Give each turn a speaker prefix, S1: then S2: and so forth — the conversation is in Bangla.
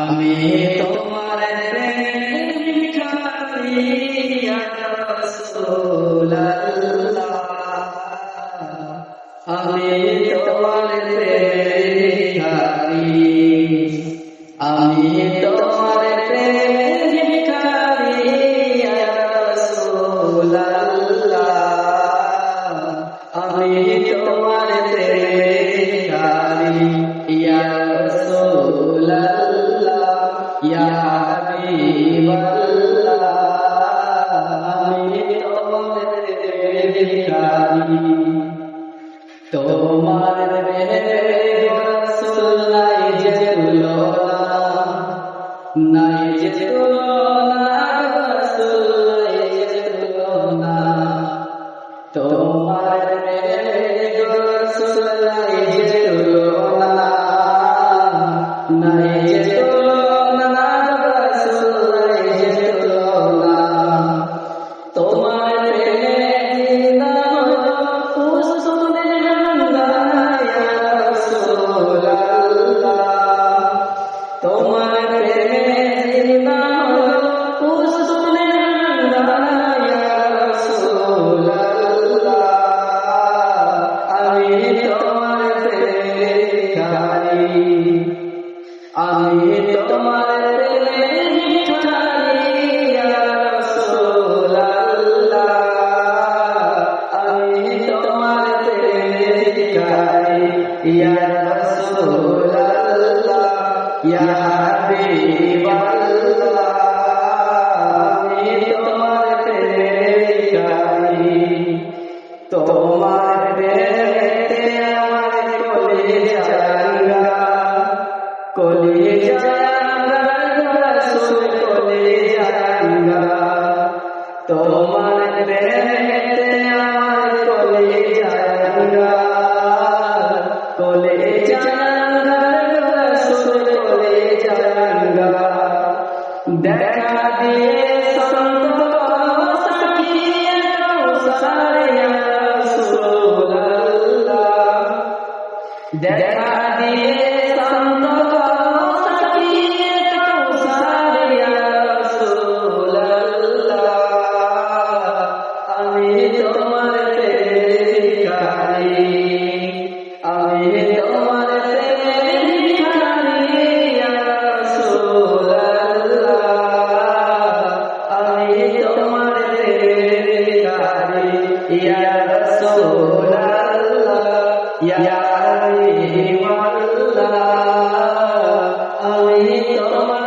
S1: আমি তোমার প্রেমের ভিখারি ইয়া রাসূলুল্লাহ, আমি তোমার প্রেমের ভিখারি, আমি তোমার প্রেমের ভিখারি ইয়া রাসূলুল্লাহ, আমি তোমার প্রেমের ভিখারি ইয়া রাসূলুল্লাহ, ইয়া হাবিবাল্লাহ, আমি তোমার প্রেমের ভিখারি। তোমার প্রেমের রাসূল নাই যে তুলনা, নাই যে তুলনা, রাসূল নাই যে তুলনা। তোমার প্রেমের রাসূল নাই যে তুলনা, নাই যে তুলনা, রাসূল নাই যে তুলনা। তোমার প্রেমের নাম উসুলে হামদা ইয়া রাসূলুল্লাহ, তোমার প্রেমের নাম উসুলে হামদা ইয়া রাসূলুল্লাহ, আমি তোমার প্রেমের ভিখারি, আমি তোমার প্রেমের ভিখারি ইয়া রাসূলুল্লাহ, আমি তোমার প্রেমের ভিখারি ইয়া রাসূলুল্লাহ, ইয়া হাবিবাল্লাহ, আমি তোমার প্রেমের ভিখারি। তোমার প্রেমেতে আমার কলিজা রাঙ্গা, কলিজা রাঙ্গা রাসূল কলিজা রাঙ্গা। তোমার প্রেমেতে আমার কলিজা রাঙ্গা, কলিজা রাঙ্গা রাসূল কলিজা রাঙ্গা। দেখা দিয়ে সন্ত সাকিয়ে কাউসার ইয়া রাসূলুল্লাহ, দেখা দিয়ে সন্ত সাকিয়ে কাউসার ইয়া রাসূলুল্লাহ, আমি তোমার প্রেমের ভিখারি, আমি তোমার প্রেমের ভিখারি ইয়া রাসূলুল্লাহ, আমি তোমার প্রেমের ভিখারি ইয়া রাসূলুল্লাহ, ইয়া হাবিবাল্লাহ, আমি তোমার